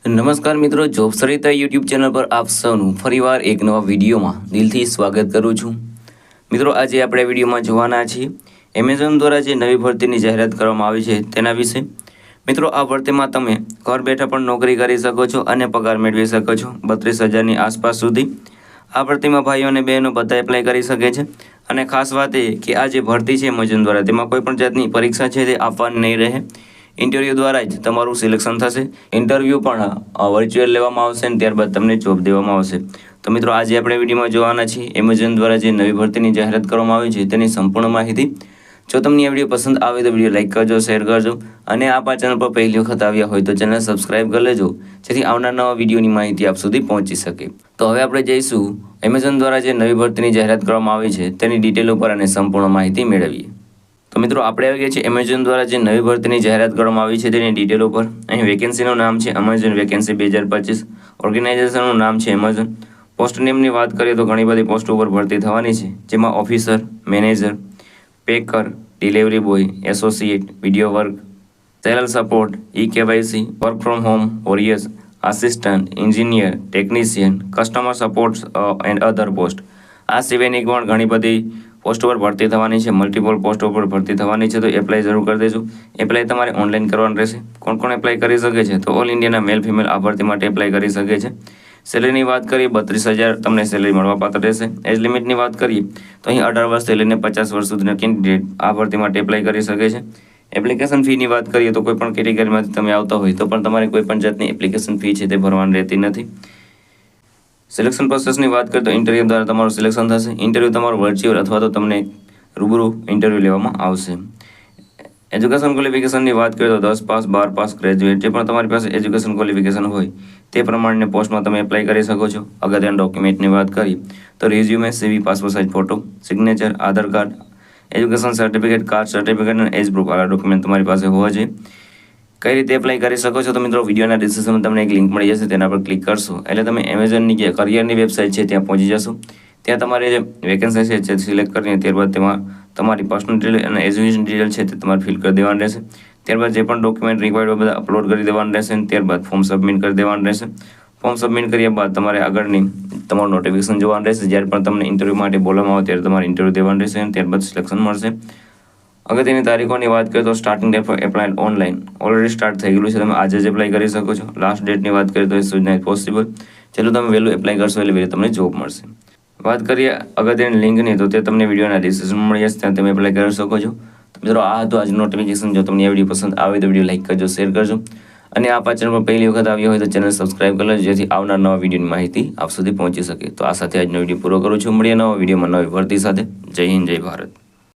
નમસ્કાર મિત્રો, job Sarita YouTube channel પર આપ સૌનું ફરીવાર એક નવા વિડીયોમાં દિલથી સ્વાગત કરું છું। મિત્રો, આજે આપણે વિડીયોમાં જોવાના છીએ એમેઝોન દ્વારા જે નવી ભરતીની જાહેરાત કરવામાં આવી છે તેના વિશે। મિત્રો, આ ભરતીમાં તમે ઘર બેઠા પણ નોકરી કરી શકો છો અને પગાર મેળવી શકો છો 32,000ની આસપાસ સુધી। આ ભરતીમાં ભાઈઓ અને બહેનો બધા એપ્લાય કરી શકે છે અને ખાસ વાત એ કે આ જે ભરતી છે એમેઝોન દ્વારા તેમાં કોઈ પણ જાતની પરીક્ષા છે તે આપવાની નહીં રહે। ઇન્ટરવ્યૂ દ્વારા જ તમારું સિલેક્શન થશે। ઇન્ટરવ્યૂ પણ વર્ચ્યુઅલ લેવામાં આવશે અને ત્યારબાદ તમને જોબ દેવામાં આવશે। તો મિત્રો, આજે આપણે વિડીયોમાં જોવાના છીએ એમેઝોન દ્વારા જે નવી ભરતીની જાહેરાત કરવામાં આવી છે તેની સંપૂર્ણ માહિતી। જો તમને આ વિડીયો પસંદ આવે તો વિડીયો લાઇક કરજો, શેર કરજો અને આપ આ ચેનલ પર પહેલી વખત આવ્યા હોય તો ચેનલ સબસ્ક્રાઇબ કરી લેજો, જેથી આવનાર નવા વિડીયોની માહિતી આપ સુધી પહોંચી શકે। તો હવે આપણે જઈશું એમેઝોન દ્વારા જે નવી ભરતીની જાહેરાત કરવામાં આવી છે તેની ડિટેલ ઉપર અને સંપૂર્ણ માહિતી મેળવીએ। તો મિત્રો, આપણે આવી ગયા છે એમેઝોન દ્વારા જે નવી ભરતીની જાહેરાત કરવામાં આવી છે તેની ડિટેલ ઉપર। અહીં વેકેન્સીનું નામ છે એમેઝોન વેકેન્સી 2025, ઓર્ગેનાઇઝેશનનું નામ છે એમેઝોન। પોસ્ટ નેમની વાત કરીએ તો ઘણી બધી પોસ્ટ ઉપર ભરતી થવાની છે, જેમાં officer, manager, પેકર, delivery boy, associate, video work, seller support, KYC, work from home, warriors, assistant, engineer, technician, customer support and other post. આ સિવાયની પણ ઘણી બધી પોસ્ટ પર ભરતી થવાની છે, મલ્ટિપલ પોસ્ટ પર ભરતી થવાની છે, તો એપ્લાય જરૂર કરી દેજો। એપ્લાય તમારે ઓનલાઈન કરવાનું રહેશે। કોણ કોણ એપ્લાય કરી શકે છે? તો ઓલ ઇન્ડિયાના મેલ ફિમેલ આ ભરતી માટે એપ્લાય કરી શકે છે। સેલેરીની વાત કરીએ 32,000 તમને સેલેરી મળવાપાત્ર રહેશે। એજ લિમિટની વાત કરીએ તો અહીં 18 વર્ષથી લઈને 50 વર્ષ સુધીના કેન્ડિડેટ આ ભરતી માટે એપ્લાય કરી શકે છે। એપ્લિકેશન ફીની વાત કરીએ તો કોઈ પણ કેટેગરીમાંથી તમે આવતા હોય તો પણ તમારે કોઈ પણ જાતની એપ્લિકેશન ફી છે તે ભરવાની રહેતી નથી। સિલેક્શન પ્રોસેસની વાત કરીએ તો ઇન્ટરવ્યૂ દ્વારા તમારું સિલેક્શન થશે। ઇન્ટરવ્યૂ તમારું વર્ચ્યુઅલ અથવા તો તમને રૂબરૂ ઇન્ટરવ્યૂ લેવામાં આવશે। એજ્યુકેશન ક્વોલિફિકેશનની વાત કરીએ તો 10 પાસ, 12 પાસ, ગ્રેજ્યુએટ જે પણ તમારી પાસે એજ્યુકેશન ક્વોલિફિકેશન હોય તે પ્રમાણે પોસ્ટમાં તમે એપ્લાય કરી શકો છો। અગત્યના ડોક્યુમેન્ટની વાત કરીએ તો resume, CV, passport size photo, signature, Aadhaar card, education certificate, caste certificate અને એજ પ્રૂફ આ ડોક્યુમેન્ટ તમારી પાસે હોવા જોઈએ। કઈ રીતે એપ્લાય કરી શકો છો? તો મિત્રો, વિડીયોના ડિસ્ક્રિપ્શનમાં તમને એક લિંક મળી જશે, તેના પર ક્લિક કરશો એટલે તમે એમેઝોનની જે કરિયરની વેબસાઇટ છે ત્યાં પહોંચી જશો। ત્યાં તમારે જે વેકેન્સી છે તે સિલેક્ટ કરીને ત્યારબાદ તેમાં તમારી પર્સનલ ડિટેલ અને એજ્યુકેશન ડિટેલ છે તે તમારે ફિલ કરી દેવાનું રહેશે। ત્યારબાદ જે પણ ડોક્યુમેન્ટ રિક્વાયર્ડ હોય બધા અપલોડ કરી દેવાનું રહેશે અને ત્યારબાદ ફોર્મ સબમિટ કરી દેવાનું રહેશે। ફોર્મ સબમિટ કર્યા બાદ તમારે આગળની તમારું નોટિફિકેશન જોવાનું રહેશે। જ્યારે પણ તમને ઇન્ટરવ્યૂ માટે બોલાવવામાં આવે ત્યારે તમારે ઇન્ટરવ્યૂ દેવાનું રહેશે અને ત્યારબાદ સિલેક્શન મળશે। અગત્યની તારીખોની વાત કરીએ તો starting date four apply online already start થઈ ગયેલું છે, તમે આજે જ એપ્લાય કરી શકો છો। લાસ્ટ ડેટની વાત કરીએ તો એ સુધીના પોસિબલ, જેટલું તમે વહેલું એપ્લાય કરશો એટલે વહેલું તમને જોબ મળશે। વાત કરીએ અગત્યની લિંકની તો તે તમને વિડીયોના ડિસ્ક્રિપ્શનમાં મળી જશે, ત્યાં તમે એપ્લાય કરી શકો છો। તો મિત્રો, આ હતું આજનું નોટિફિકેશન। જો તમને આ વિડીયો પસંદ આવે તો વિડીયો લાઇક કરજો, શેર કરજો અને આપ આ ચેનલ પર પહેલી વખત આવ્યો હોય તો ચેનલ સબસ્ક્રાઇબ કરી લેજો, જેથી આવનાર નવા વિડીયોની માહિતી આપ સુધી પહોંચી શકે। તો આ સાથે આજનો વિડીયો પૂરો કરું છું। મળીએ નવા વિડીયોમાં નવી ભરતી સાથે। જય હિન્દ, જય ભારત।